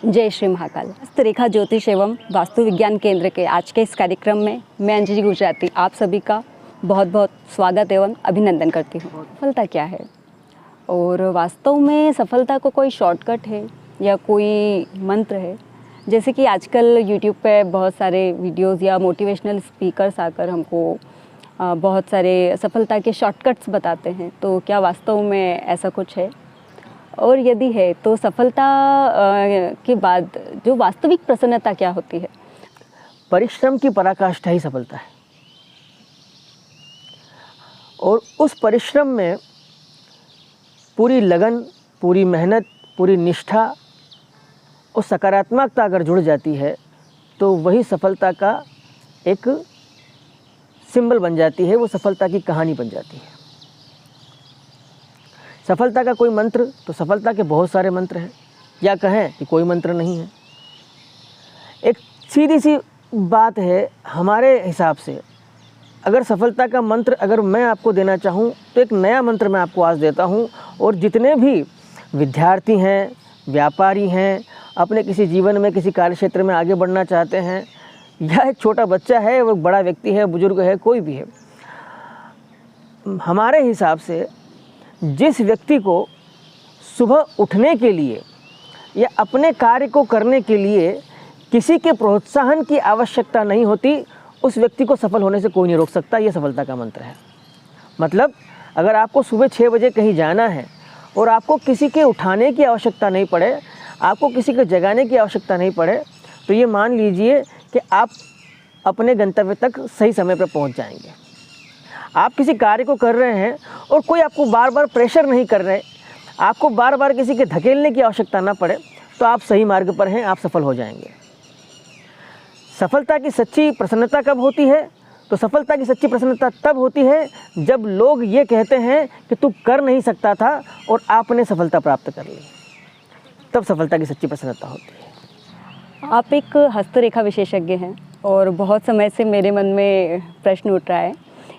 जय श्री महाकाल। हस्तरेखा ज्योतिष एवं वास्तु विज्ञान केंद्र के आज के इस कार्यक्रम में मैं अंजलि गुजराती आप सभी का बहुत बहुत स्वागत एवं अभिनंदन करती हूँ। सफलता क्या है और वास्तव में सफलता को कोई शॉर्टकट है या कोई मंत्र है? जैसे कि आजकल यूट्यूब पे बहुत सारे वीडियोस या मोटिवेशनल स्पीकर्स आकर हमको बहुत सारे सफलता के शॉर्टकट्स बताते हैं, तो क्या वास्तव में ऐसा कुछ है? और यदि है तो सफलता के बाद जो वास्तविक प्रसन्नता क्या होती है? परिश्रम की पराकाष्ठा ही सफलता है। और उस परिश्रम में पूरी लगन, पूरी मेहनत, पूरी निष्ठा और सकारात्मकता अगर जुड़ जाती है तो वही सफलता का एक सिंबल बन जाती है, वो सफलता की कहानी बन जाती है। सफलता का कोई मंत्र, तो सफलता के बहुत सारे मंत्र हैं, या कहें कि कोई मंत्र नहीं है। एक सीधी सी बात है हमारे हिसाब से, अगर सफलता का मंत्र अगर मैं आपको देना चाहूँ तो एक नया मंत्र मैं आपको आज देता हूँ। और जितने भी विद्यार्थी हैं, व्यापारी हैं, अपने किसी जीवन में किसी कार्य क्षेत्र में आगे बढ़ना चाहते हैं, या एक छोटा बच्चा है, वो बड़ा व्यक्ति है, बुजुर्ग है, कोई भी है, हमारे हिसाब से जिस व्यक्ति को सुबह उठने के लिए या अपने कार्य को करने के लिए किसी के प्रोत्साहन की आवश्यकता नहीं होती, उस व्यक्ति को सफल होने से कोई नहीं रोक सकता। ये सफलता का मंत्र है। मतलब अगर आपको सुबह 6 बजे कहीं जाना है और आपको किसी के उठाने की आवश्यकता नहीं पड़े, आपको किसी को जगाने की आवश्यकता नहीं पड़े, तो ये मान लीजिए कि आप अपने गंतव्य तक सही समय पर पहुंच जाएंगे। आप किसी कार्य को कर रहे हैं और कोई आपको बार बार प्रेशर नहीं कर रहे, आपको बार बार किसी के धकेलने की आवश्यकता ना पड़े, तो आप सही मार्ग पर हैं, आप सफल हो जाएंगे। सफलता की सच्ची प्रसन्नता कब होती है? तो सफलता की सच्ची प्रसन्नता तब होती है जब लोग ये कहते हैं कि तू कर नहीं सकता था और आपने सफलता प्राप्त कर ली, तब सफलता की सच्ची प्रसन्नता होती है। आप एक हस्तरेखा विशेषज्ञ हैं और बहुत समय से मेरे मन में प्रश्न उठ रहा है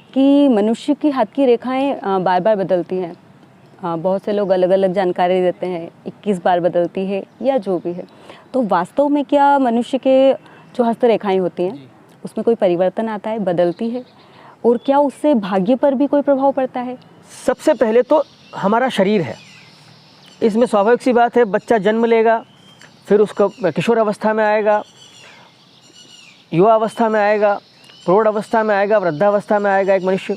कि मनुष्य की हाथ की रेखाएं बार बार बदलती हैं। बहुत से लोग अलग अलग जानकारी देते हैं, 21 बार बदलती है या जो भी है। तो वास्तव में क्या मनुष्य के जो हस्तरेखाएं होती हैं उसमें कोई परिवर्तन आता है, बदलती है? और क्या उससे भाग्य पर भी कोई प्रभाव पड़ता है? सबसे पहले तो हमारा शरीर है, इसमें स्वाभाविक सी बात है, बच्चा जन्म लेगा, फिर उसका किशोर अवस्था में आएगा, युवा अवस्था में आएगा, प्रौढ़ अवस्था में आएगा, वृद्धावस्था में आएगा एक मनुष्य,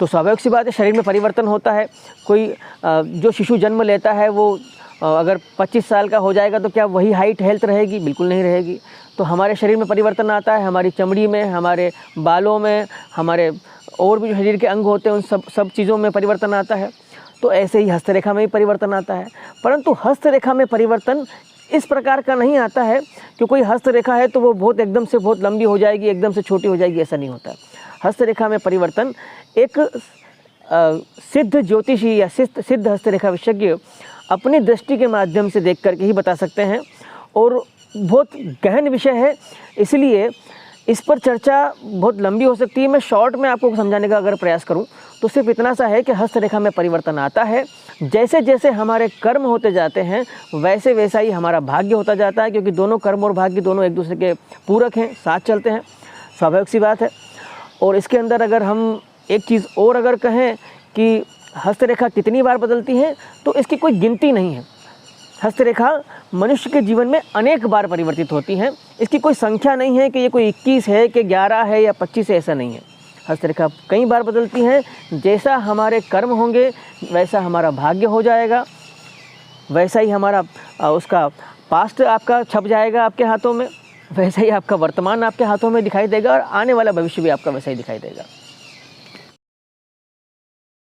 तो स्वाभाविक सी बात है शरीर में परिवर्तन होता है। कोई जो शिशु जन्म लेता है वो अगर 25 साल का हो जाएगा तो क्या वही हाइट हेल्थ रहेगी? बिल्कुल नहीं रहेगी। तो हमारे शरीर में परिवर्तन आता है, हमारी चमड़ी में, हमारे बालों में, हमारे और भी जो शरीर के अंग होते हैं उन सब चीज़ों में परिवर्तन आता है। तो ऐसे ही हस्तरेखा में भी परिवर्तन आता है, परंतु हस्तरेखा में परिवर्तन इस प्रकार का नहीं आता है कि कोई हस्तरेखा है तो वो बहुत एकदम से बहुत लंबी हो जाएगी, एकदम से छोटी हो जाएगी, ऐसा नहीं होता है। हस्तरेखा में परिवर्तन एक सिद्ध ज्योतिषी या सिद्ध हस्तरेखा विशेषज्ञ अपनी दृष्टि के माध्यम से देख करके ही बता सकते हैं, और बहुत गहन विषय है, इसलिए इस पर चर्चा बहुत लंबी हो सकती है। मैं शॉर्ट में आपको समझाने का अगर प्रयास करूं तो सिर्फ इतना सा है कि हस्तरेखा में परिवर्तन आता है। जैसे जैसे हमारे कर्म होते जाते हैं वैसे वैसा ही हमारा भाग्य होता जाता है, क्योंकि दोनों कर्म और भाग्य दोनों एक दूसरे के पूरक हैं, साथ चलते हैं, स्वाभाविक सी बात है। और इसके अंदर अगर हम एक चीज़ और अगर कहें कि हस्तरेखा कितनी बार बदलती है, तो इसकी कोई गिनती नहीं है। हस्तरेखा मनुष्य के जीवन में अनेक बार परिवर्तित होती हैं, इसकी कोई संख्या नहीं है कि ये कोई 21 है कि 11 है या 25 है, ऐसा नहीं है। हस्तरेखा कई बार बदलती हैं। जैसा हमारे कर्म होंगे वैसा हमारा भाग्य हो जाएगा, वैसा ही हमारा उसका पास्ट आपका छप जाएगा आपके हाथों में, वैसा ही आपका वर्तमान आपके हाथों में दिखाई देगा, और आने वाला भविष्य भी आपका वैसा ही दिखाई देगा।